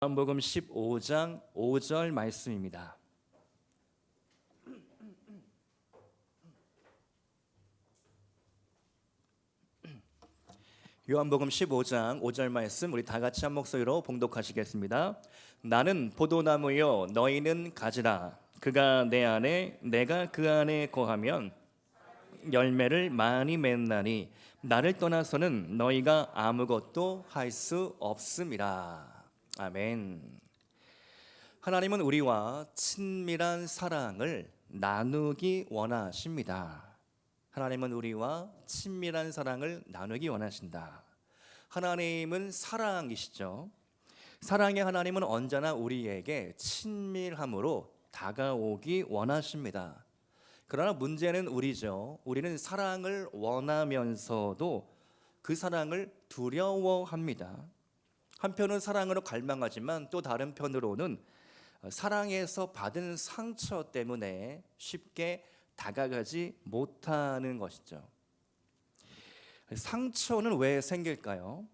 요한복음 15장 5절 말씀입니다. 요한복음 15장 5절 말씀 우리 다 같이 한 목소리로 봉독하시겠습니다. 나는 포도나무요 너희는 가지라. 그가 내 안에 내가 그 안에 거하면 열매를 많이 맺나니 나를 떠나서는 너희가 아무것도 할 수 없음이라. 아멘. 하나님은 우리와 친밀한 사랑을 나누기 원하십니다. 하나님은 우리와 친밀한 사랑을 나누기 원하신다. 하나님은 사랑이시죠. 사랑의 하나님은 언제나 우리에게 친밀함으로 다가오기 원하십니다. 그러나 문제는 우리죠. 우리는 사랑을 원하면서도 그 사랑을 두려워합니다. 한편은 사랑으로 갈망하지만 또 다른 편으로는 사랑에서 받은 상처 때문에 쉽게 다가가지 못하는 것이죠. 상처는 왜 생길까요?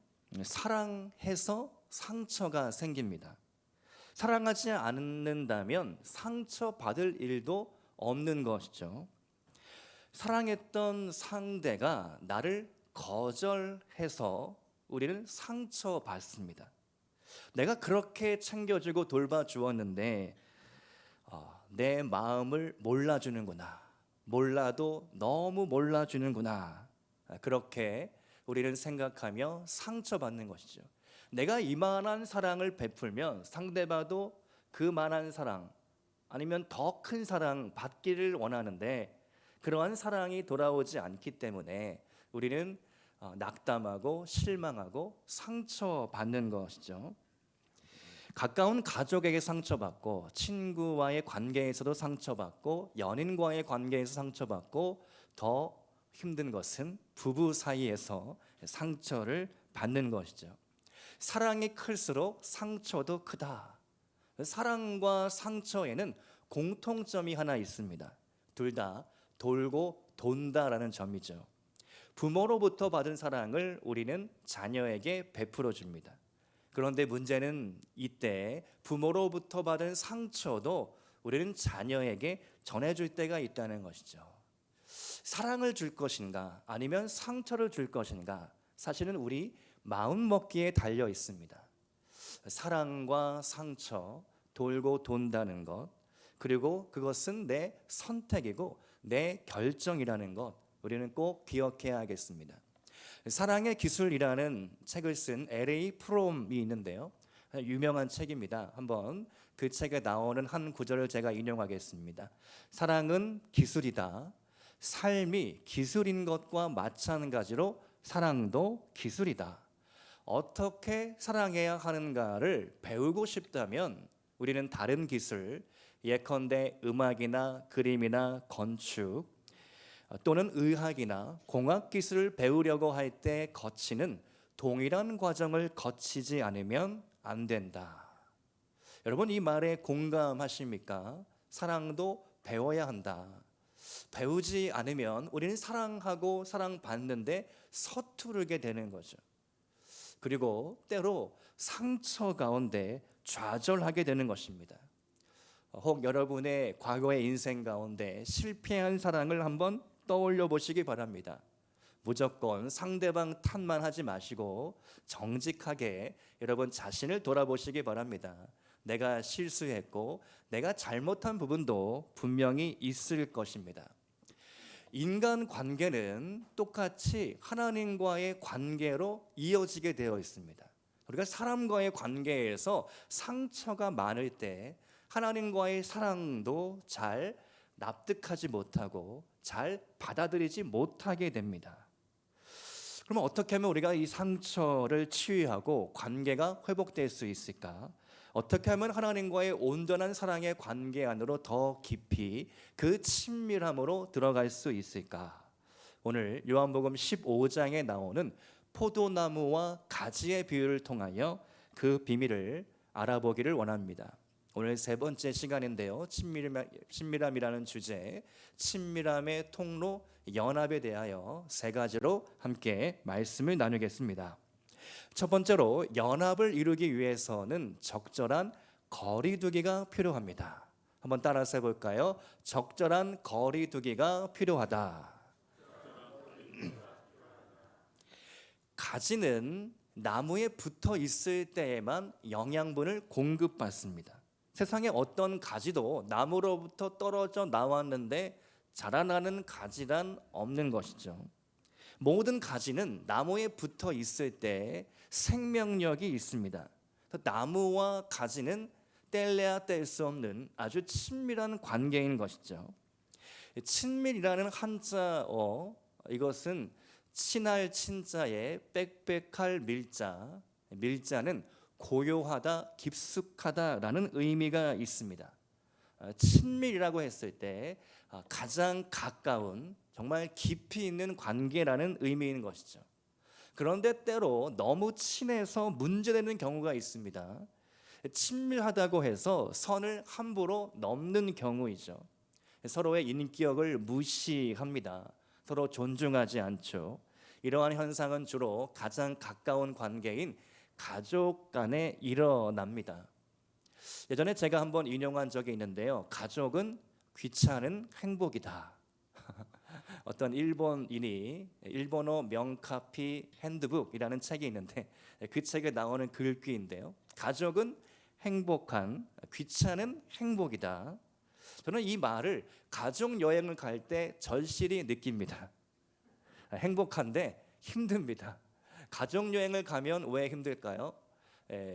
사랑해서 상처가 생깁니다. 사랑하지 않는다면 상처받을 일도 없는 것이죠. 사랑했던 상대가 나를 거절해서 우리는 상처받습니다. 내가 그렇게 챙겨주고 돌봐주었는데 내 마음을 몰라주는구나. 몰라도 너무 몰라주는구나. 그렇게 우리는 생각하며 상처받는 것이죠. 내가 이만한 사랑을 베풀면 상대방도 그만한 사랑 아니면 더 큰 사랑 받기를 원하는데 그러한 사랑이 돌아오지 않기 때문에 우리는 낙담하고 실망하고 상처받는 것이죠. 가까운 가족에게 상처받고 친구와의 관계에서도 상처받고 연인과의 관계에서 상처받고 더 힘든 것은 부부 사이에서 상처를 받는 것이죠. 사랑이 클수록 상처도 크다. 사랑과 상처에는 공통점이 하나 있습니다. 둘 다 돌고 돈다라는 점이죠. 부모로부터 받은 사랑을 우리는 자녀에게 베풀어 줍니다. 그런데 문제는 이때 부모로부터 받은 상처도 우리는 자녀에게 전해줄 때가 있다는 것이죠. 사랑을 줄 것인가 아니면 상처를 줄 것인가 사실은 우리 마음먹기에 달려 있습니다. 사랑과 상처 돌고 돈다는 것 그리고 그것은 내 선택이고 내 결정이라는 것 우리는 꼭 기억해야겠습니다. 사랑의 기술이라는 책을 쓴 L.A. 프롬이 있는데요. 유명한 책입니다. 한번 그 책에 나오는 한 구절을 제가 인용하겠습니다. 사랑은 기술이다. 삶이 기술인 것과 마찬가지로 사랑도 기술이다. 어떻게 사랑해야 하는가를 배우고 싶다면 우리는 다른 기술, 예컨대 음악이나 그림이나 건축 또는 의학이나 공학 기술을 배우려고 할 때 거치는 동일한 과정을 거치지 않으면 안 된다. 여러분 이 말에 공감하십니까? 사랑도 배워야 한다. 배우지 않으면 우리는 사랑하고 사랑받는데 서투르게 되는 거죠. 그리고 때로 상처 가운데 좌절하게 되는 것입니다. 혹 여러분의 과거의 인생 가운데 실패한 사랑을 한번 떠올려 보시기 바랍니다. 무조건 상대방 탓만 하지 마시고 정직하게 여러분 자신을 돌아보시기 바랍니다. 내가 실수했고 내가 잘못한 부분도 분명히 있을 것입니다. 인간 관계는 똑같이 하나님과의 관계로 이어지게 되어 있습니다. 우리가 사람과의 관계에서 상처가 많을 때 하나님과의 사랑도 잘 납득하지 못하고 잘 받아들이지 못하게 됩니다. 그러면 어떻게 하면 우리가 이 상처를 치유하고 관계가 회복될 수 있을까? 어떻게 하면 하나님과의 온전한 사랑의 관계 안으로 더 깊이 그 친밀함으로 들어갈 수 있을까? 오늘 요한복음 15장에 나오는 포도나무와 가지의 비유를 통하여 그 비밀을 알아보기를 원합니다. 오늘 세 번째 시간인데요. 친밀함이라는 주제, 친밀함의 통로 연합에 대하여 세 가지로 함께 말씀을 나누겠습니다. 첫 번째로 연합을 이루기 위해서는 적절한 거리두기가 필요합니다. 한번 따라서 해볼까요? 적절한 거리두기가 필요하다. 가지는 나무에 붙어 있을 때에만 영양분을 공급받습니다. 세상에 어떤 가지도 나무로부터 떨어져 나왔는데 자라나는 가지란 없는 것이죠. 모든 가지는 나무에 붙어 있을 때 생명력이 있습니다. 나무와 가지는 뗄래야 뗄 수 없는 아주 친밀한 관계인 것이죠. 친밀이라는 한자어, 이것은 친할 친자에 빽빽할 밀자, 밀자는 고요하다, 깊숙하다라는 의미가 있습니다. 친밀이라고 했을 때 가장 가까운, 정말 깊이 있는 관계라는 의미인 것이죠. 그런데 때로 너무 친해서 문제되는 경우가 있습니다. 친밀하다고 해서 선을 함부로 넘는 경우이죠. 서로의 인격을 무시합니다. 서로 존중하지 않죠. 이러한 현상은 주로 가장 가까운 관계인 가족 간에 일어납니다. 예전에 제가 한번 인용한 적이 있는데요. 가족은 귀찮은 행복이다. 어떤 일본인이 일본어 명카피 핸드북이라는 책이 있는데 그 책에 나오는 글귀인데요. 가족은 행복한, 귀찮은 행복이다. 저는 이 말을 가족 여행을 갈 때 절실히 느낍니다. 행복한데 힘듭니다. 가족 여행을 가면 왜 힘들까요?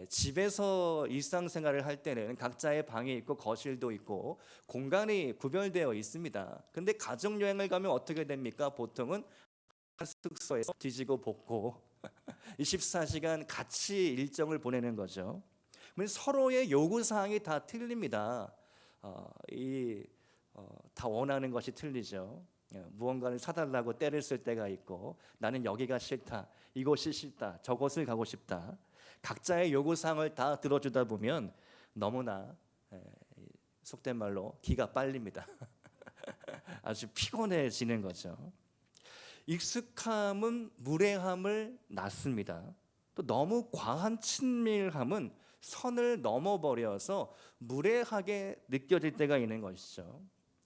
집에서 일상생활을 할 때는 각자의 방이 있고 거실도 있고 공간이 구별되어 있습니다. 근데 가족 여행을 가면 어떻게 됩니까? 보통은 숙소에서 뒤지고 볶고 24시간 같이 일정을 보내는 거죠. 서로의 요구사항이 다 틀립니다. 다 원하는 것이 틀리죠. 무언가를 사달라고 때를 쓸 때가 있고, 나는 여기가 싫다, 이곳이 싫다, 저곳을 가고 싶다. 각자의 요구사항을 다 들어주다 보면 너무나 속된 말로 기가 빨립니다. 아주 피곤해지는 거죠. 익숙함은 무례함을 낳습니다. 또 너무 과한 친밀함은 선을 넘어버려서 무례하게 느껴질 때가 있는 것이죠.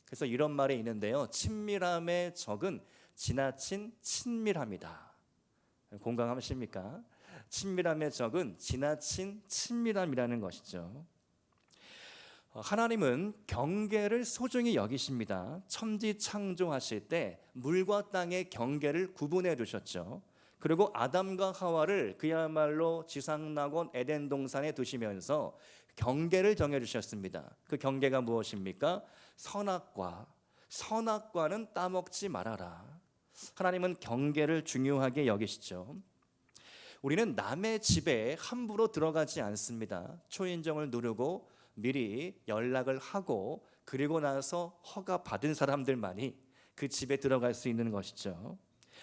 그래서 이런 말이 있는데요. 친밀함의 적은 지나친 친밀함이다. 공감하십니까? 친밀함의 적은 지나친 친밀함이라는 것이죠. 하나님은 경계를 소중히 여기십니다. 천지 창조하실 때 물과 땅의 경계를 구분해 두셨죠. 그리고 아담과 하와를 그야말로 지상낙원 에덴 동산에 두시면서 경계를 정해 주셨습니다. 그 경계가 무엇입니까? 선악과는 따먹지 말아라. 하나님은 경계를 중요하게 여기시죠. 우리는 남의 집에 함부로 들어가지 않습니다. 초인종을 누르고 미리 연락을 하고 그리고 나서 허가 받은 사람들만이 그 집에 들어갈 수 있는 것이죠.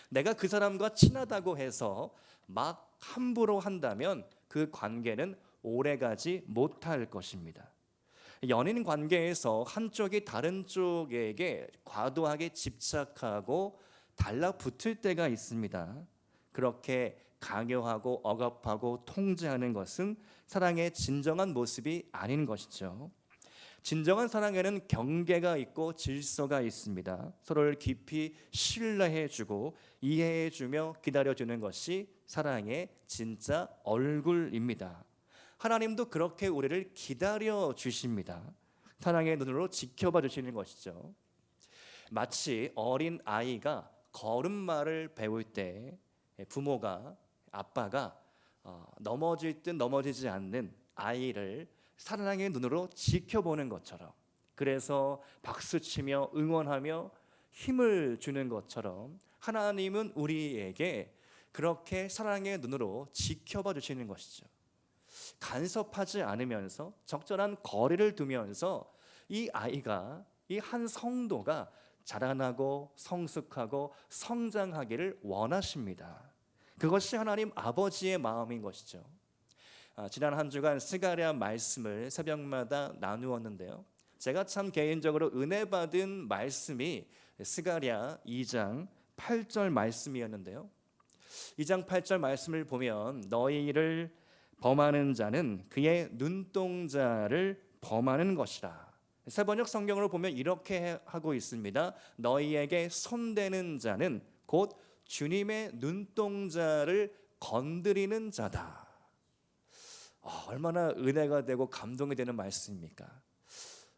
내가 그 사람과 친하다고 해서 막 함부로 한다면 그 관계는 오래가지 못할 것입니다. 연인 관계에서 한쪽이 다른 쪽에게 과도하게 집착하고 달라붙을 때가 있습니다. 그렇게 강요하고 억압하고 통제하는 것은 사랑의 진정한 모습이 아닌 것이죠. 진정한 사랑에는 경계가 있고 질서가 있습니다. 서로를 깊이 신뢰해주고 이해해주며 기다려주는 것이 사랑의 진짜 얼굴입니다. 하나님도 그렇게 우리를 기다려 주십니다. 사랑의 눈으로 지켜봐 주시는 것이죠. 마치 어린 아이가 걸음마를 배울 때 부모가, 아빠가 넘어질 듯 넘어지지 않는 아이를 사랑의 눈으로 지켜보는 것처럼, 그래서 박수치며 응원하며 힘을 주는 것처럼 하나님은 우리에게 그렇게 사랑의 눈으로 지켜봐 주시는 것이죠. 간섭하지 않으면서 적절한 거리를 두면서 이 아이가, 이 한 성도가 자라나고 성숙하고 성장하기를 원하십니다. 그것이 하나님 아버지의 마음인 것이죠. 지난 한 주간 스가랴 말씀을 새벽마다 나누었는데요. 제가 참 개인적으로 은혜 받은 말씀이 스가랴 2장 8절 말씀이었는데요. 2장 8절 말씀을 보면 너희를 범하는 자는 그의 눈동자를 범하는 것이라. 세번역 성경으로 보면 이렇게 하고 있습니다. 너희에게 손대는 자는 곧 주님의 눈동자를 건드리는 자다. 얼마나 은혜가 되고 감동이 되는 말씀입니까?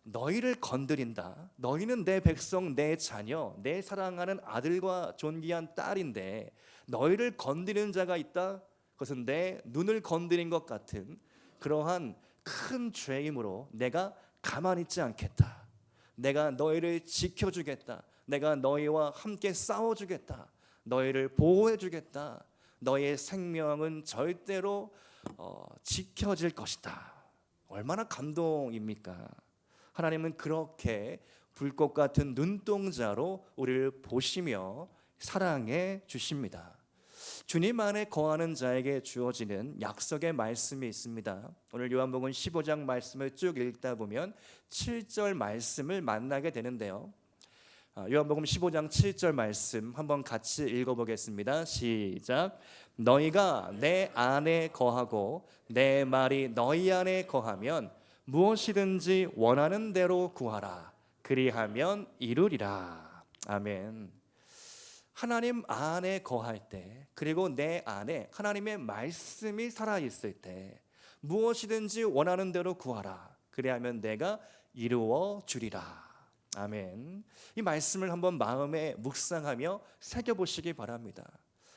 너희를 건드린다. 너희는 내 백성, 내 자녀, 내 사랑하는 아들과 존귀한 딸인데 너희를 건드리는 자가 있다. 그것은 내 눈을 건드린 것 같은 그러한 큰 죄이므로 내가 가만히 있지 않겠다. 내가 너희를 지켜주겠다. 내가 너희와 함께 싸워주겠다. 너희를 보호해주겠다. 너희의 생명은 절대로 지켜질 것이다. 얼마나 감동입니까? 하나님은 그렇게 불꽃 같은 눈동자로 우리를 보시며 사랑해 주십니다. 주님 안에 거하는 자에게 주어지는 약속의 말씀이 있습니다. 오늘 요한복음 15장 말씀을 쭉 읽다 보면 7절 말씀을 만나게 되는데요. 요한복음 15장 7절 말씀 한번 같이 읽어보겠습니다. 시작. 너희가 내 안에 거하고 내 말이 너희 안에 거하면 무엇이든지 원하는 대로 구하라. 그리하면 이루리라. 아멘. 하나님 안에 거할 때, 그리고 내 안에 하나님의 말씀이 살아있을 때 무엇이든지 원하는 대로 구하라. 그리하면 내가 이루어 주리라. 아멘. 이 말씀을 한번 마음에 묵상하며 새겨보시기 바랍니다.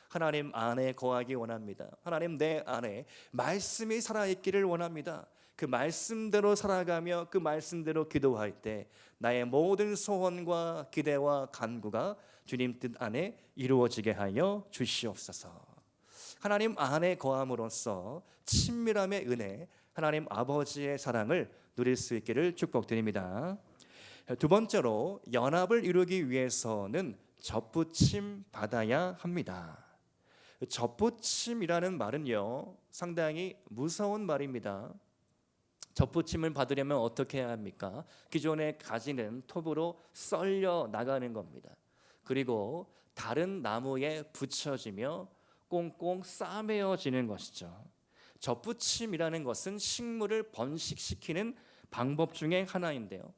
하나님 안에 거하기 원합니다. 하나님 내 안에 말씀이 살아있기를 원합니다. 그 말씀대로 살아가며 그 말씀대로 기도할 때 나의 모든 소원과 기대와 간구가 주님 뜻 안에 이루어지게 하여 주시옵소서. 하나님 안에 거함으로써 친밀함의 은혜, 하나님 아버지의 사랑을 누릴 수 있기를 축복드립니다. 두 번째로 연합을 이루기 위해서는 접붙임 받아야 합니다. 접붙임이라는 말은요, 상당히 무서운 말입니다. 접붙임을 받으려면 어떻게 해야 합니까? 기존의 가지는 톱으로 썰려 나가는 겁니다. 그리고 다른 나무에 붙여지며 꽁꽁 싸매어지는 것이죠. 접붙임이라는 것은 식물을 번식시키는 방법 중에 하나인데요.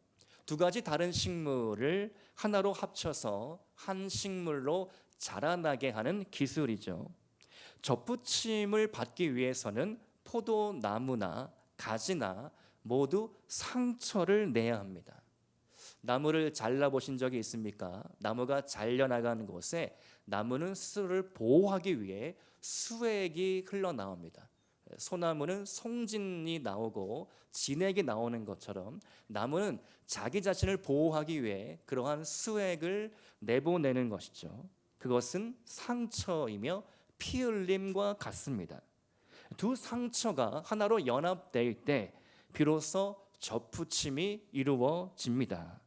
두 가지 다른 식물을 하나로 합쳐서 한 식물로 자라나게 하는 기술이죠. 접붙임을 받기 위해서는 포도나무나 가지나 모두 상처를 내야 합니다. 나무를 잘라보신 적이 있습니까? 나무가 잘려나가는 곳에 나무는 스스로를 보호하기 위해 수액이 흘러나옵니다. 소나무는 송진이 나오고 진액이 나오는 것처럼 나무는 자기 자신을 보호하기 위해 그러한 수액을 내보내는 것이죠. 그것은 상처이며 피 흘림과 같습니다. 두 상처가 하나로 연합될 때 비로소 접붙임이 이루어집니다.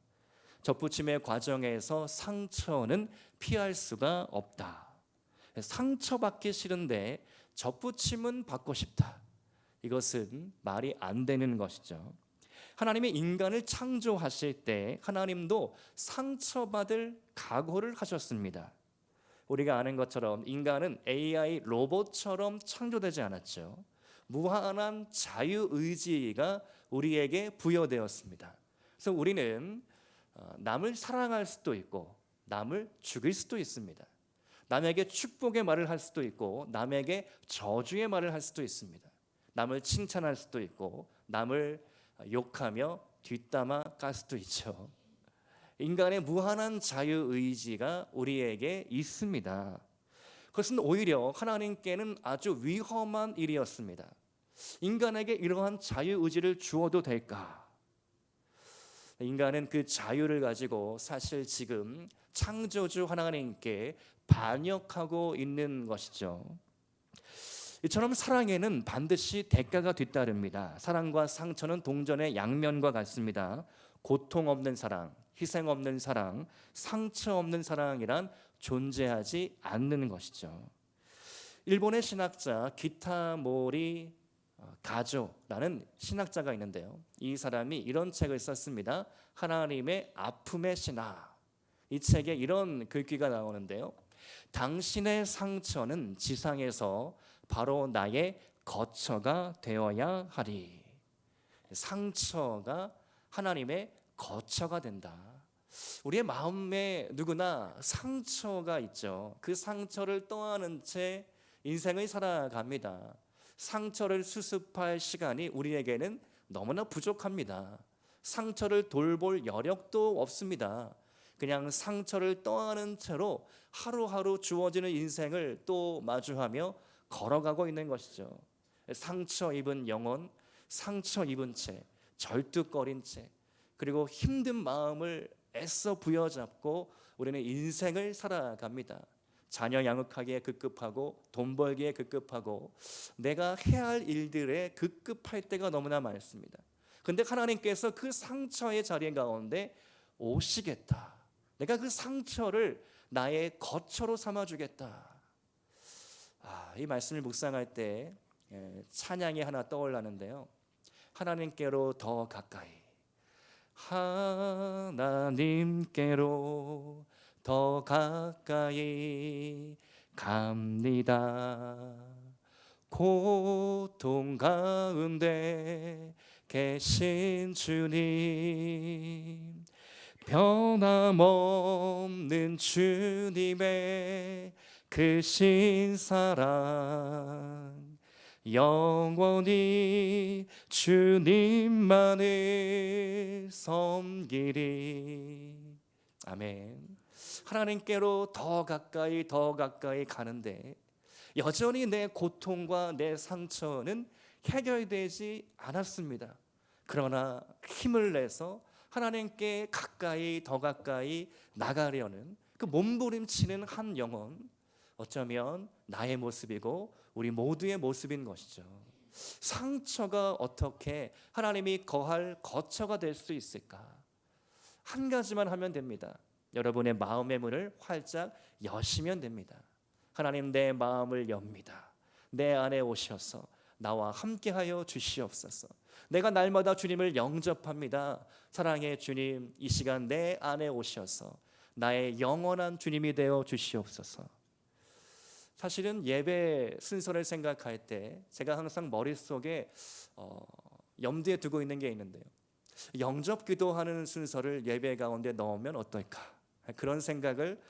접붙임의 과정에서 상처는 피할 수가 없다. 상처받기 싫은데 접붙임은 받고 싶다. 이것은 말이 안 되는 것이죠. 하나님이 인간을 창조하실 때 하나님도 상처받을 각오를 하셨습니다. 우리가 아는 것처럼 인간은 AI 로봇처럼 창조되지 않았죠. 무한한 자유의지가 우리에게 부여되었습니다. 그래서 우리는 남을 사랑할 수도 있고 남을 죽일 수도 있습니다. 남에게 축복의 말을 할 수도 있고 남에게 저주의 말을 할 수도 있습니다. 남을 칭찬할 수도 있고 남을 욕하며 뒷담화 깔 수도 있죠. 인간의 무한한 자유의지가 우리에게 있습니다. 그것은 오히려 하나님께는 아주 위험한 일이었습니다. 인간에게 이러한 자유의지를 주어도 될까? 인간은 그 자유를 가지고 사실 지금 창조주 하나님께 반역하고 있는 것이죠. 이처럼 사랑에는 반드시 대가가 뒤따릅니다. 사랑과 상처는 동전의 양면과 같습니다. 고통 없는 사랑, 희생 없는 사랑, 상처 없는 사랑이란 존재하지 않는 것이죠. 일본의 신학자 기타모리 가조라는 신학자가 있는데요. 이 사람이 이런 책을 썼습니다. 하나님의 아픔의 신학. 이 책에 이런 글귀가 나오는데요. 당신의 상처는 지상에서 바로 나의 거처가 되어야 하리. 상처가 하나님의 거처가 된다. 우리의 마음에 누구나 상처가 있죠. 그 상처를 떠안은 채 인생을 살아갑니다. 상처를 수습할 시간이 우리에게는 너무나 부족합니다. 상처를 돌볼 여력도 없습니다. 그냥 상처를 떠안은 채로 하루하루 주어지는 인생을 또 마주하며 걸어가고 있는 것이죠. 상처 입은 영혼, 상처 입은 채, 절뚝거린 채, 그리고 힘든 마음을 애써 부여잡고 우리는 인생을 살아갑니다. 자녀 양육하기에 급급하고 돈 벌기에 급급하고 내가 해야 할 일들에 급급할 때가 너무나 많습니다. 근데 하나님께서 그 상처의 자리 가운데 오시겠다. 내가 그 상처를 나의 거처로 삼아주겠다. 이 말씀을 묵상할 때 찬양이 하나 떠올랐는데요. 하나님께로 더 가까이, 하나님께로 더 가까이 갑니다. 고통 가운데 계신 주님, 변함없는 주님의 크신 사랑, 영원히 주님만을 섬기리. 아멘. 하나님께로 더 가까이 가는데 여전히 내 고통과 내 상처는 해결되지 않았습니다. 그러나 힘을 내서 하나님께 더 가까이 나가려는 그 몸부림치는 한 영혼, 어쩌면 나의 모습이고 우리 모두의 모습인 것이죠. 상처가 어떻게 하나님이 거할 거처가 될 수 있을까? 한 가지만 하면 됩니다. 여러분의 마음의 문을 활짝 여시면 됩니다. 하나님, 내 마음을 엽니다. 내 안에 오셔서 나와 함께하여 주시옵소서. 내가 날마다 주님을 영접합니다. 사랑의 주님, 이 시간 내 안에 오셔서 나의 영원한 주님이 되어 주시옵소서. 사실은 예배 순서를 생각할 때 제가 항상 머릿속에 염두에 두고 있는 게 있는데요. 영접 기도하는 순서를 예배 가운데 넣으면 어떨까? 그런 생각을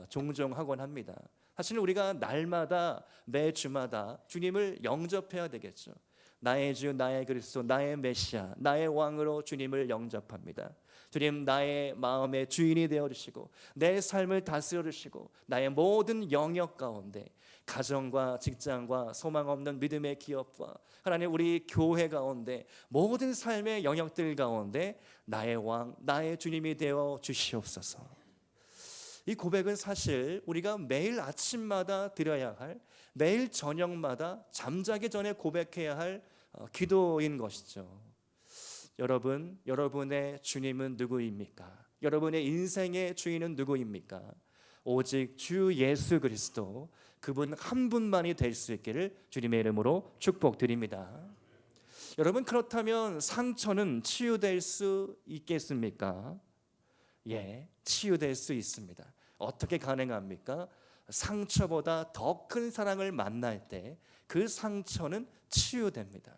종종 하곤 합니다. 사실 우리가 날마다 매주마다 주님을 영접해야 되겠죠. 나의 주, 나의 그리스도, 나의 메시아, 나의 왕으로 주님을 영접합니다. 주님, 나의 마음의 주인이 되어주시고 내 삶을 다스려주시고 나의 모든 영역 가운데 가정과 직장과 소망 없는 믿음의 기업과 하나님 우리 교회 가운데 모든 삶의 영역들 가운데 나의 왕, 나의 주님이 되어 주시옵소서. 이 고백은 사실 우리가 매일 아침마다 드려야 할, 매일 저녁마다 잠자기 전에 고백해야 할 기도인 것이죠. 여러분, 여러분의 주님은 누구입니까? 여러분의 인생의 주인은 누구입니까? 오직 주 예수 그리스도, 그분 한 분만이 될 수 있기를 주님의 이름으로 축복드립니다. 여러분, 그렇다면 상처는 치유될 수 있겠습니까? 예, 치유될 수 있습니다. 어떻게 가능합니까? 상처보다 더 큰 사랑을 만날 때 그 상처는 치유됩니다.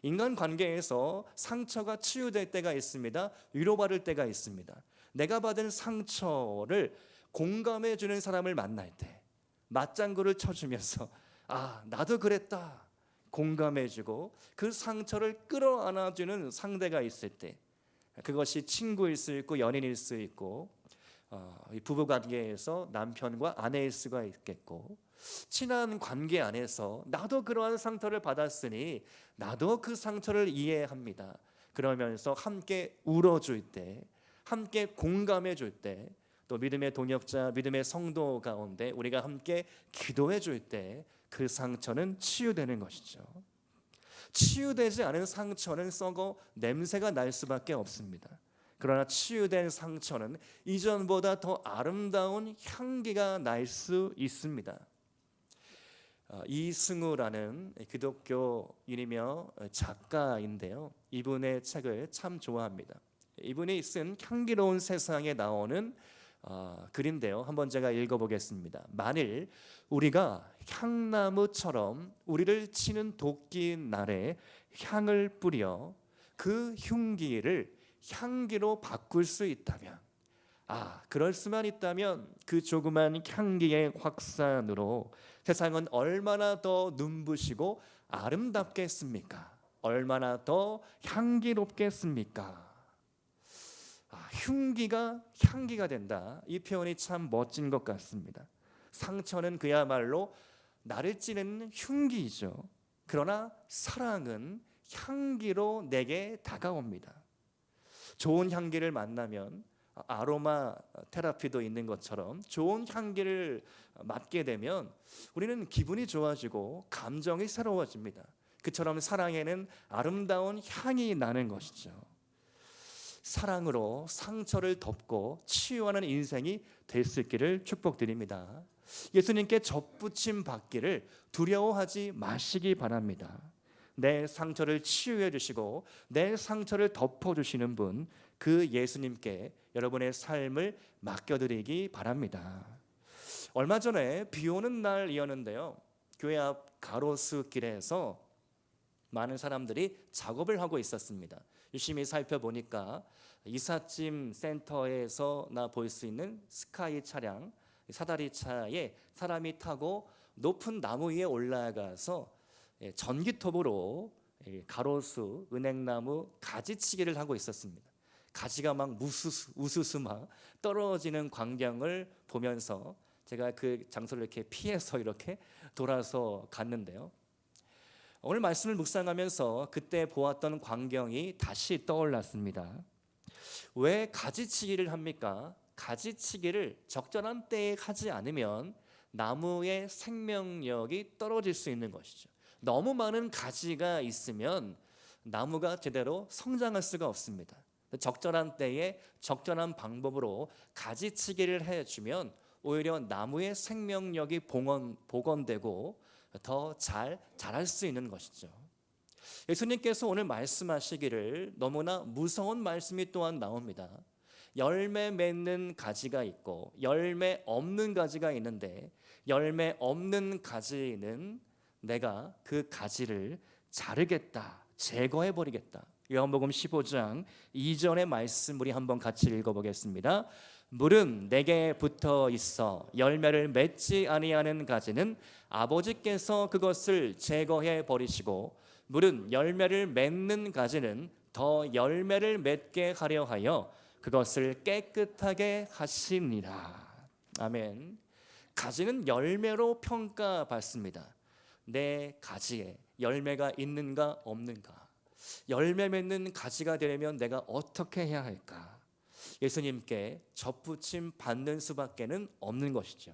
인간 관계에서 상처가 치유될 때가 있습니다. 위로받을 때가 있습니다. 내가 받은 상처를 공감해 주는 사람을 만날 때, 맞장구를 쳐주면서 나도 그랬다 공감해 주고 그 상처를 끌어안아주는 상대가 있을 때, 그것이 친구일 수 있고 연인일 수 있고 부부관계에서 남편과 아내일 수가 있겠고, 친한 관계 안에서 나도 그러한 상처를 받았으니 나도 그 상처를 이해합니다. 그러면서 함께 울어줄 때, 함께 공감해 줄 때, 또 믿음의 동역자, 믿음의 성도 가운데 우리가 함께 기도해 줄 때 그 상처는 치유되는 것이죠. 치유되지 않은 상처는 썩어 냄새가 날 수밖에 없습니다. 그러나 치유된 상처는 이전보다 더 아름다운 향기가 날 수 있습니다. 이승우라는 기독교인이며 작가인데요, 이분의 책을 참 좋아합니다. 이분이 쓴 향기로운 세상에 나오는 글인데요. 한번 제가 읽어보겠습니다. 만일 우리가 향나무처럼 우리를 치는 도끼날에 향을 뿌려 그 흉기를 향기로 바꿀 수 있다면, 그럴 수만 있다면 그 조그만 향기의 확산으로 세상은 얼마나 더 눈부시고 아름답겠습니까? 얼마나 더 향기롭겠습니까? 흉기가 향기가 된다. 이 표현이 참 멋진 것 같습니다. 상처는 그야말로 나를 찌는 흉기이죠. 그러나 사랑은 향기로 내게 다가옵니다. 좋은 향기를 만나면 아로마 테라피도 있는 것처럼 좋은 향기를 맡게 되면 우리는 기분이 좋아지고 감정이 새로워집니다. 그처럼 사랑에는 아름다운 향이 나는 것이죠. 사랑으로 상처를 덮고 치유하는 인생이 될 수 있기를 축복드립니다. 예수님께 접붙임 받기를 두려워하지 마시기 바랍니다. 내 상처를 치유해 주시고 내 상처를 덮어 주시는 분, 그 예수님께 여러분의 삶을 맡겨드리기 바랍니다. 얼마 전에 비 오는 날이었는데요. 교회 앞 가로수길에서 많은 사람들이 작업을 하고 있었습니다. 유심히 살펴보니까 이삿짐 센터에서나 볼 수 있는 스카이 차량, 사다리 차에 사람이 타고 높은 나무 위에 올라가서 전기톱으로 가로수, 은행나무 가지치기를 하고 있었습니다. 가지가 막 우수수 막 떨어지는 광경을 보면서 제가 그 장소를 이렇게 피해서 이렇게 돌아서 갔는데요. 오늘 말씀을 묵상하면서 그때 보았던 광경이 다시 떠올랐습니다. 왜 가지치기를 합니까? 가지치기를 적절한 때에 하지 않으면 나무의 생명력이 떨어질 수 있는 것이죠. 너무 많은 가지가 있으면 나무가 제대로 성장할 수가 없습니다. 적절한 때에 적절한 방법으로 가지치기를 해주면 오히려 나무의 생명력이 복원되고 더 잘 자랄 수 있는 것이죠. 예수님께서 오늘 말씀하시기를 너무나 무서운 말씀이 또한 나옵니다. 열매 맺는 가지가 있고 열매 없는 가지가 있는데 열매 없는 가지는 내가 그 가지를 자르겠다, 제거해 버리겠다. 요한복음 15장 2절의 말씀 우리 한번 같이 읽어보겠습니다. 물은 내게 붙어 있어 열매를 맺지 아니하는 가지는 아버지께서 그것을 제거해 버리시고 물은 열매를 맺는 가지는 더 열매를 맺게 하려 하여 그것을 깨끗하게 하시니라. 아멘. 가지는 열매로 평가받습니다. 내 가지에 열매가 있는가 없는가, 열매 맺는 가지가 되려면 내가 어떻게 해야 할까? 예수님께 접붙임 받는 수밖에는 없는 것이죠.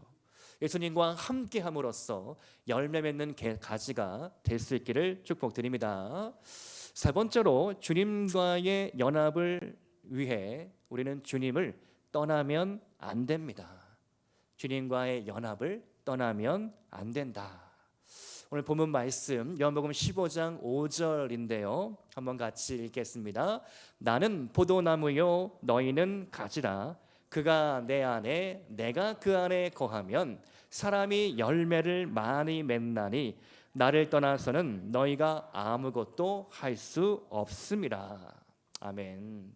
예수님과 함께 함으로써 열매 맺는 가지가 될 수 있기를 축복드립니다. 세 번째로 주님과의 연합을 위해 우리는 주님을 떠나면 안 됩니다. 주님과의 연합을 떠나면 안 된다. 오늘 본문 말씀 요한복음 15장 5절인데요. 한번 같이 읽겠습니다. 나는 포도나무요 너희는 가지라. 그가 내 안에 내가 그 안에 거하면 사람이 열매를 많이 맺나니 나를 떠나서는 너희가 아무것도 할 수 없음이라. 아멘.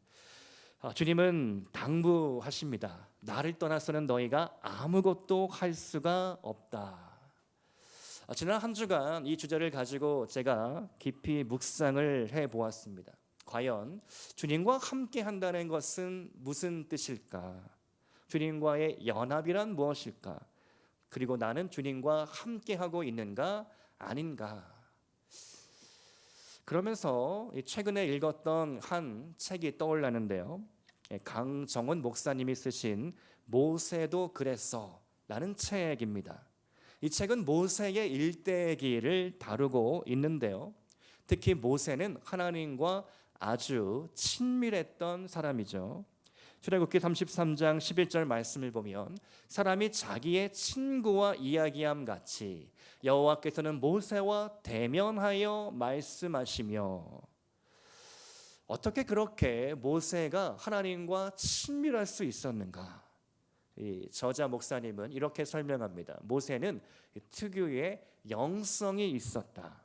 주님은 당부하십니다. 나를 떠나서는 너희가 아무것도 할 수가 없다. 지난 한 주간 이 주제를 가지고 제가 깊이 묵상을 해보았습니다. 과연 주님과 함께 한다는 것은 무슨 뜻일까? 주님과의 연합이란 무엇일까? 그리고 나는 주님과 함께 하고 있는가 아닌가? 그러면서 최근에 읽었던 한 책이 떠올랐는데요. 강정훈 목사님이 쓰신 모세도 그랬어 라는 책입니다. 이 책은 모세의 일대기를 다루고 있는데요. 특히 모세는 하나님과 아주 친밀했던 사람이죠. 출애굽기 33장 11절 말씀을 보면 사람이 자기의 친구와 이야기함 같이 여호와께서는 모세와 대면하여 말씀하시며, 어떻게 그렇게 모세가 하나님과 친밀할 수 있었는가? 이 저자 목사님은 이렇게 설명합니다. 모세는 특유의 영성이 있었다.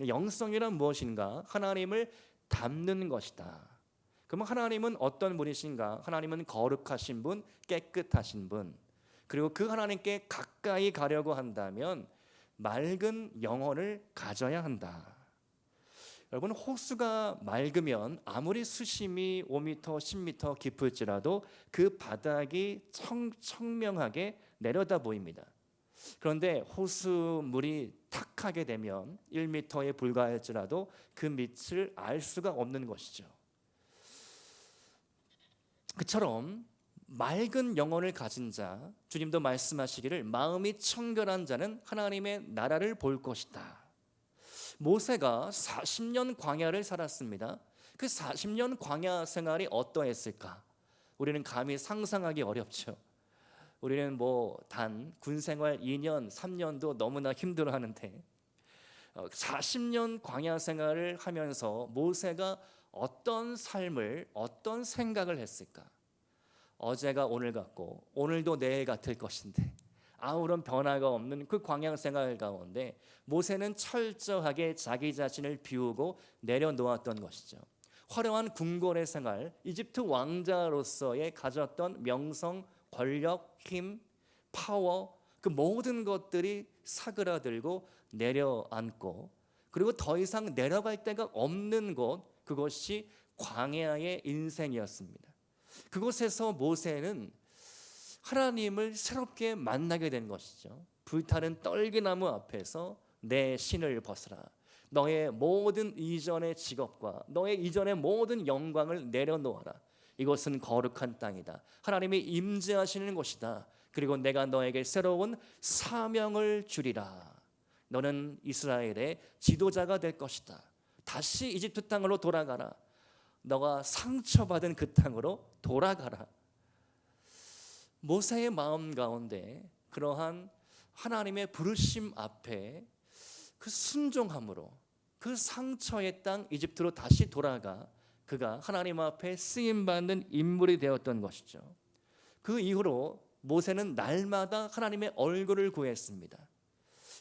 영성이란 무엇인가? 하나님을 닮는 것이다. 그러면 하나님은 어떤 분이신가? 하나님은 거룩하신 분, 깨끗하신 분. 그리고 그 하나님께 가까이 가려고 한다면 맑은 영혼을 가져야 한다. 여러분, 호수가 맑으면 아무리 수심이 5m, 10m 깊을지라도 그 바닥이 청명하게 내려다 보입니다. 그런데 호수물이 탁하게 되면 1m에 불과할지라도 그 밑을 알 수가 없는 것이죠. 그처럼 맑은 영혼을 가진 자, 주님도 말씀하시기를 마음이 청결한 자는 하나님의 나라를 볼 것이다. 모세가 40년 광야를 살았습니다. 그 40년 광야 생활이 어떠했을까? 우리는 감히 상상하기 어렵죠. 우리는 단 군생활 2년, 3년도 너무나 힘들어하는데 40년 광야 생활을 하면서 모세가 어떤 삶을, 어떤 생각을 했을까? 어제가 오늘 같고 오늘도 내일 같을 것인데 아무런 변화가 없는 그 광야 생활 가운데 모세는 철저하게 자기 자신을 비우고 내려놓았던 것이죠. 화려한 궁궐의 생활, 이집트 왕자로서의 가졌던 명성, 권력, 힘, 파워, 그 모든 것들이 사그라들고 내려앉고, 그리고 더 이상 내려갈 데가 없는 곳, 그것이 광야의 인생이었습니다. 그곳에서 모세는 하나님을 새롭게 만나게 된 것이죠. 불타는 떨기나무 앞에서 내 신을 벗으라. 너의 모든 이전의 직업과 너의 이전의 모든 영광을 내려놓아라. 이것은 거룩한 땅이다. 하나님이 임재하시는 곳이다. 그리고 내가 너에게 새로운 사명을 주리라. 너는 이스라엘의 지도자가 될 것이다. 다시 이집트 땅으로 돌아가라. 너가 상처받은 그 땅으로 돌아가라. 모세의 마음 가운데 그러한 하나님의 부르심 앞에 그 순종함으로 그 상처의 땅 이집트로 다시 돌아가 그가 하나님 앞에 쓰임받는 인물이 되었던 것이죠. 그 이후로 모세는 날마다 하나님의 얼굴을 구했습니다.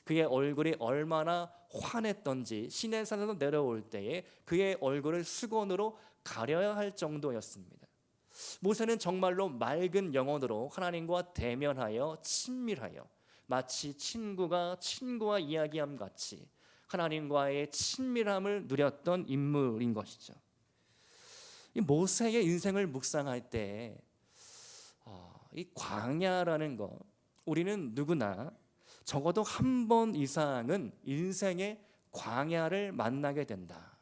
그의 얼굴이 얼마나 환했던지 시내산에서 내려올 때에 그의 얼굴을 수건으로 가려야 할 정도였습니다. 모세는 정말로 맑은 영혼으로 하나님과 대면하여 친밀하여 마치 친구가 친구와 이야기함 같이 하나님과의 친밀함을 누렸던 인물인 것이죠. 이 모세의 인생을 묵상할 때 이 광야라는 것, 우리는 누구나 적어도 한 번 이상은 인생의 광야를 만나게 된다.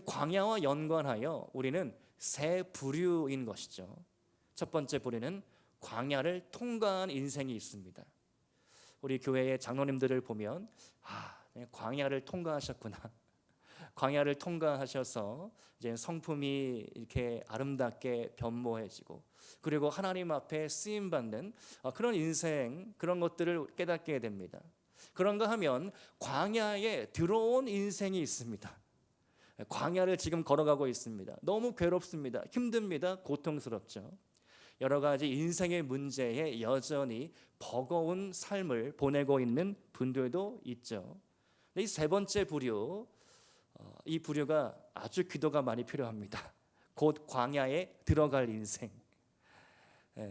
광야와 연관하여 우리는 세 부류인 것이죠. 첫 번째 부류는 광야를 통과한 인생이 있습니다. 우리 교회의 장로님들을 보면 광야를 통과하셨구나. 광야를 통과하셔서 이제 성품이 이렇게 아름답게 변모해지고 그리고 하나님 앞에 쓰임 받는 그런 인생, 그런 것들을 깨닫게 됩니다. 그런가 하면 광야에 들어온 인생이 있습니다. 광야를 지금 걸어가고 있습니다. 너무 괴롭습니다. 힘듭니다. 고통스럽죠. 여러 가지 인생의 문제에 여전히 버거운 삶을 보내고 있는 분들도 있죠. 이 세 번째 부류, 이 부류가 아주 기도가 많이 필요합니다. 곧 광야에 들어갈 인생.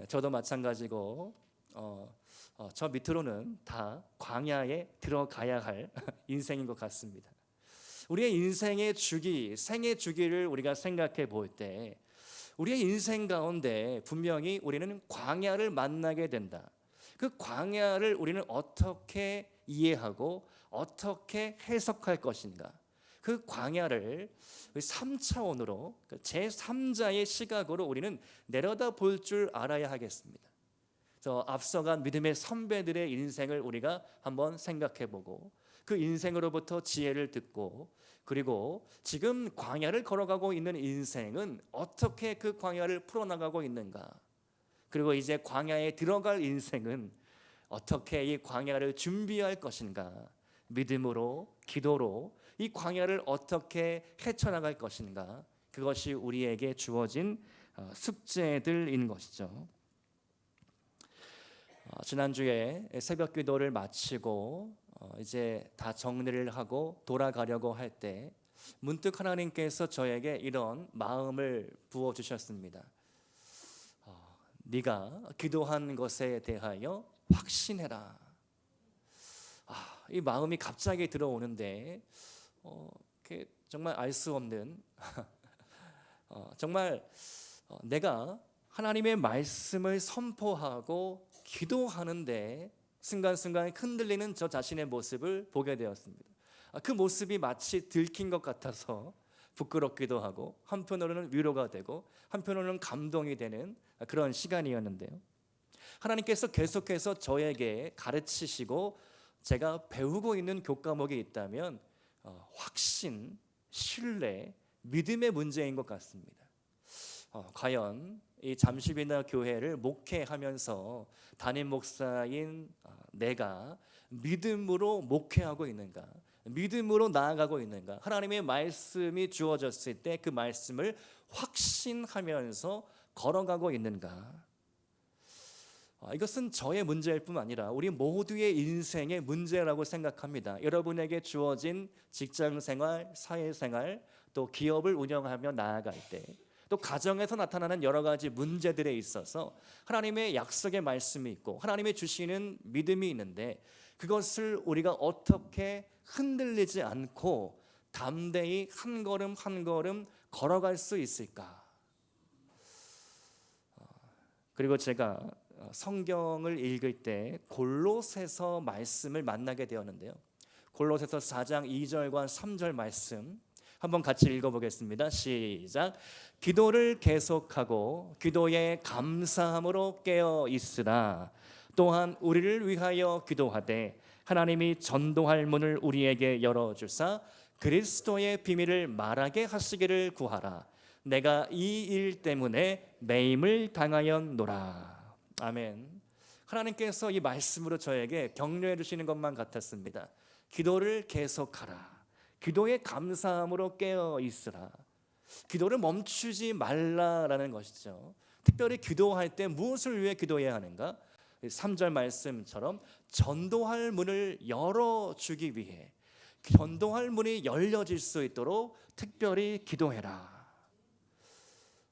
저도 마찬가지고 저 밑으로는 다 광야에 들어가야 할 인생인 것 같습니다. 우리의 인생의 주기, 생의 주기를 우리가 생각해 볼 때 우리의 인생 가운데 분명히 우리는 광야를 만나게 된다. 그 광야를 우리는 어떻게 이해하고 어떻게 해석할 것인가? 그 광야를 3차원으로 제3자의 시각으로 우리는 내려다 볼 줄 알아야 하겠습니다. 저 앞서간 믿음의 선배들의 인생을 우리가 한번 생각해 보고 그 인생으로부터 지혜를 듣고 그리고 지금 광야를 걸어가고 있는 인생은 어떻게 그 광야를 풀어나가고 있는가, 그리고 이제 광야에 들어갈 인생은 어떻게 이 광야를 준비할 것인가, 믿음으로 기도로 이 광야를 어떻게 헤쳐나갈 것인가, 그것이 우리에게 주어진 숙제들인 것이죠. 지난주에 새벽 기도를 마치고 이제 다 정리를 하고 돌아가려고 할 때 문득 하나님께서 저에게 이런 마음을 부어 주셨습니다. 네가 기도한 것에 대하여 확신해라. 이 마음이 갑자기 들어오는데 정말 알 수 없는 정말 내가 하나님의 말씀을 선포하고 기도하는데 순간순간 흔들리는 저 자신의 모습을 보게 되었습니다. 그 모습이 마치 들킨 것 같아서 부끄럽기도 하고 한편으로는 위로가 되고 한편으로는 감동이 되는 그런 시간이었는데요. 하나님께서 계속해서 저에게 가르치시고 제가 배우고 있는 교과목이 있다면 확신, 신뢰, 믿음의 문제인 것 같습니다. 과연 이 잠시비나 교회를 목회하면서 담임 목사인 내가 믿음으로 목회하고 있는가? 믿음으로 나아가고 있는가? 하나님의 말씀이 주어졌을 때 그 말씀을 확신하면서 걸어가고 있는가? 이것은 저의 문제일 뿐 아니라 우리 모두의 인생의 문제라고 생각합니다. 여러분에게 주어진 직장생활, 사회생활, 또 기업을 운영하며 나아갈 때, 또 가정에서 나타나는 여러 가지 문제들에 있어서 하나님의 약속의 말씀이 있고 하나님이 주시는 믿음이 있는데 그것을 우리가 어떻게 흔들리지 않고 담대히 한 걸음 한 걸음 걸어갈 수 있을까? 그리고 제가 성경을 읽을 때 골로새서 말씀을 만나게 되었는데요. 골로새서 4장 2절과 3절 말씀 한번 같이 읽어보겠습니다. 시작. 기도를 계속하고 기도에 감사함으로 깨어 있으라. 또한 우리를 위하여 기도하되 하나님이 전도할 문을 우리에게 열어주사 그리스도의 비밀을 말하게 하시기를 구하라. 내가 이 일 때문에 매임을 당하였노라. 아멘. 하나님께서 이 말씀으로 저에게 격려해 주시는 것만 같았습니다. 기도를 계속하라. 기도에 감사함으로 깨어 있으라. 기도를 멈추지 말라라는 것이죠. 특별히 기도할 때 무엇을 위해 기도해야 하는가? 3절 말씀처럼 전도할 문을 열어주기 위해, 전도할 문이 열려질 수 있도록 특별히 기도해라.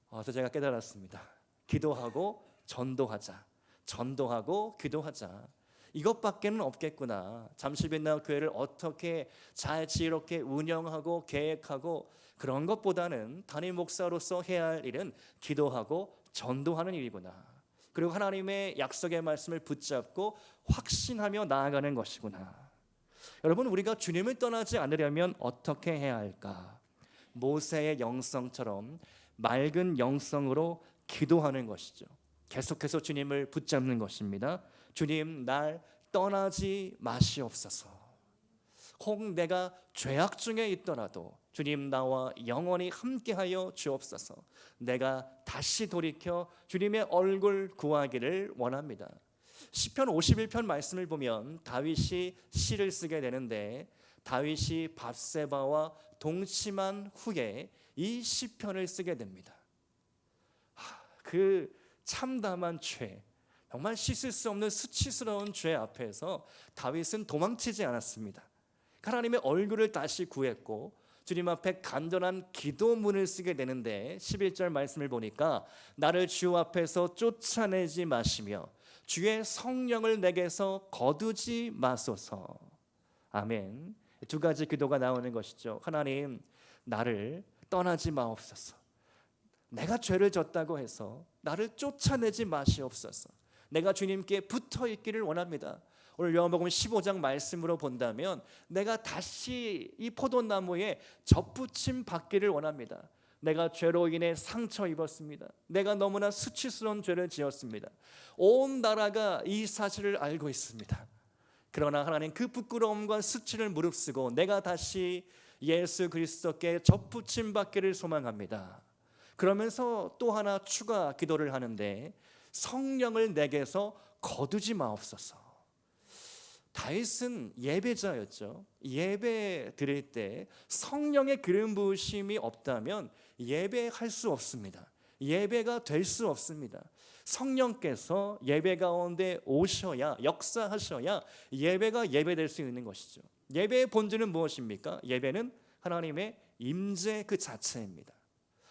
그래서 제가 깨달았습니다. 기도하고 전도하자. 전도하고 기도하자. 이것밖에는 없겠구나. 잠시빛나 교회를 어떻게 잘 지혜롭게 운영하고 계획하고 그런 것보다는 담임 목사로서 해야 할 일은 기도하고 전도하는 일이구나. 그리고 하나님의 약속의 말씀을 붙잡고 확신하며 나아가는 것이구나. 여러분, 우리가 주님을 떠나지 않으려면 어떻게 해야 할까? 모세의 영성처럼 맑은 영성으로 기도하는 것이죠. 계속해서 주님을 붙잡는 것입니다. 주님, 날 떠나지 마시옵소서. 혹 내가 죄악 중에 있더라도 주님, 나와 영원히 함께하여 주옵소서. 내가 다시 돌이켜 주님의 얼굴 구하기를 원합니다. 시편 51편 말씀을 보면 다윗이 시를 쓰게 되는데 다윗이 밧세바와 동침한 후에 이 시편을 쓰게 됩니다. 그 참담한 죄, 정말 씻을 수 없는 수치스러운 죄 앞에서 다윗은 도망치지 않았습니다. 하나님의 얼굴을 다시 구했고 주님 앞에 간절한 기도문을 쓰게 되는데 11절 말씀을 보니까 나를 주 앞에서 쫓아내지 마시며 주의 성령을 내게서 거두지 마소서. 아멘. 두 가지 기도가 나오는 것이죠. 하나님, 나를 떠나지 마옵소서. 내가 죄를 졌다고 해서 나를 쫓아내지 마시옵소서. 내가 주님께 붙어 있기를 원합니다. 오늘 요한복음 15장 말씀으로 본다면 내가 다시 이 포도나무에 접붙임 받기를 원합니다. 내가 죄로 인해 상처 입었습니다. 내가 너무나 수치스러운 죄를 지었습니다. 온 나라가 이 사실을 알고 있습니다. 그러나 하나님, 그 부끄러움과 수치를 무릅쓰고 내가 다시 예수 그리스도께 접붙임 받기를 소망합니다. 그러면서 또 하나 추가 기도를 하는데 성령을 내게서 거두지 마옵소서. 다윗은 예배자였죠. 예배 드릴 때 성령의 기름 부으심이 없다면 예배할 수 없습니다. 예배가 될 수 없습니다. 성령께서 예배 가운데 오셔야, 역사하셔야 예배가 예배될 수 있는 것이죠. 예배의 본질은 무엇입니까? 예배는 하나님의 임재 그 자체입니다.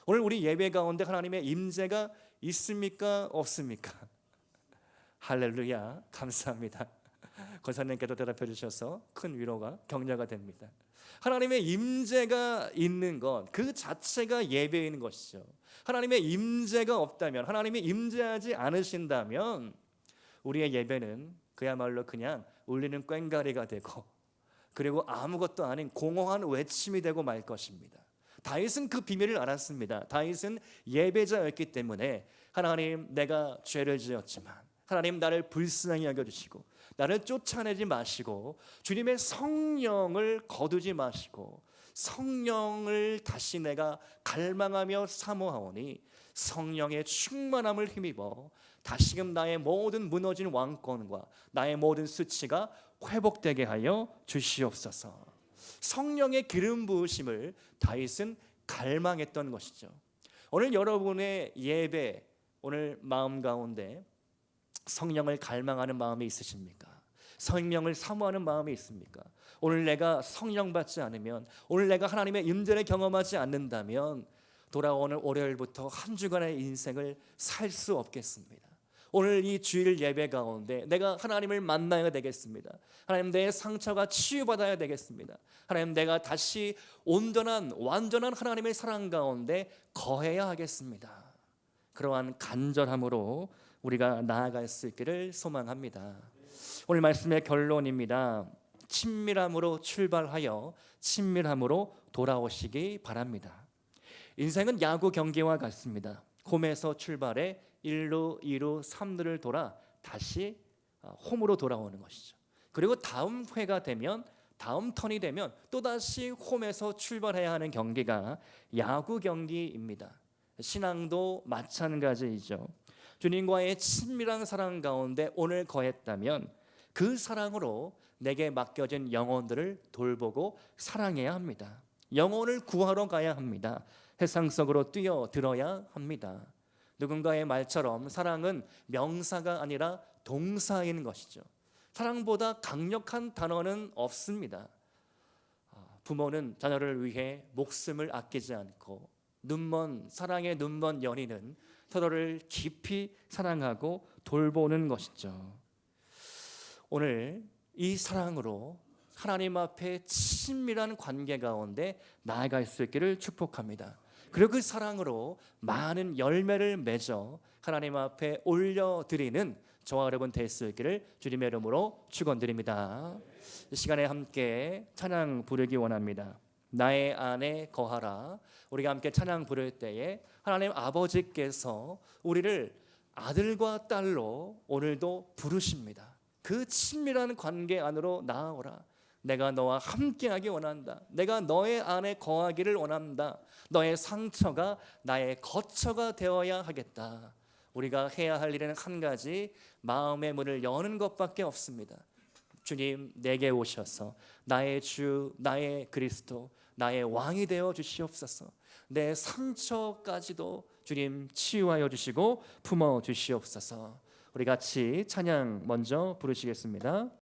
오늘 우리 예배 가운데 하나님의 임재가 있습니까? 없습니까? 할렐루야, 감사합니다. 권사님께도 대답해 주셔서 큰 위로가 격려가 됩니다. 하나님의 임재가 있는 것 그 자체가 예배인 것이죠. 하나님의 임재가 없다면, 하나님이 임재하지 않으신다면 우리의 예배는 그야말로 그냥 울리는 꽹과리가 되고, 그리고 아무것도 아닌 공허한 외침이 되고 말 것입니다. 다윗은 그 비밀을 알았습니다. 다윗은 예배자였기 때문에 하나님, 내가 죄를 지었지만 하나님 나를 불쌍히 여겨주시고 나를 쫓아내지 마시고 주님의 성령을 거두지 마시고 성령을 다시 내가 갈망하며 사모하오니 성령의 충만함을 힘입어 다시금 나의 모든 무너진 왕권과 나의 모든 수치가 회복되게 하여 주시옵소서. 성령의 기름 부으심을 다윗은 갈망했던 것이죠. 오늘 여러분의 예배, 오늘 마음 가운데 성령을 갈망하는 마음이 있으십니까? 성령을 사모하는 마음이 있습니까? 오늘 내가 성령 받지 않으면, 오늘 내가 하나님의 임재를 경험하지 않는다면 돌아오는 월요일부터 한 주간의 인생을 살 수 없겠습니다. 오늘 이 주일 예배 가운데 내가 하나님을 만나야 되겠습니다. 하나님, 내 상처가 치유받아야 되겠습니다. 하나님, 내가 다시 온전한 완전한 하나님의 사랑 가운데 거해야 하겠습니다. 그러한 간절함으로 우리가 나아갈 수 있기를 소망합니다. 오늘 말씀의 결론입니다. 친밀함으로 출발하여 친밀함으로 돌아오시기 바랍니다. 인생은 야구 경기와 같습니다. 홈에서 출발해 1루, 2루, 3루를 돌아 다시 홈으로 돌아오는 것이죠. 그리고 다음 회가 되면, 다음 턴이 되면 또다시 홈에서 출발해야 하는 경기가 야구 경기입니다. 신앙도 마찬가지이죠. 주님과의 친밀한 사랑 가운데 오늘 거했다면 그 사랑으로 내게 맡겨진 영혼들을 돌보고 사랑해야 합니다. 영혼을 구하러 가야 합니다. 세상 속으로 뛰어들어야 합니다. 누군가의 말처럼 사랑은 명사가 아니라 동사인 것이죠. 사랑보다 강력한 단어는 없습니다. 부모는 자녀를 위해 목숨을 아끼지 않고 사랑의 눈먼 연인은 서로를 깊이 사랑하고 돌보는 것이죠. 오늘 이 사랑으로 하나님 앞에 친밀한 관계 가운데 나아갈 수 있기를 축복합니다. 그리고 그 사랑으로 많은 열매를 맺어 하나님 앞에 올려드리는 저와 여러분 될 수 있기를 주님의 이름으로 축원드립니다. 이 시간에 함께 찬양 부르기 원합니다. 나의 안에 거하라. 우리가 함께 찬양 부를 때에 하나님 아버지께서 우리를 아들과 딸로 오늘도 부르십니다. 그 친밀한 관계 안으로 나아오라. 내가 너와 함께하기 원한다. 내가 너의 안에 거하기를 원한다. 너의 상처가 나의 거처가 되어야 하겠다. 우리가 해야 할 일은 한 가지, 마음의 문을 여는 것밖에 없습니다. 주님, 내게 오셔서 나의 주, 나의 그리스도, 나의 왕이 되어 주시옵소서. 내 상처까지도 주님 치유하여 주시고 품어 주시옵소서. 우리 같이 찬양 먼저 부르시겠습니다.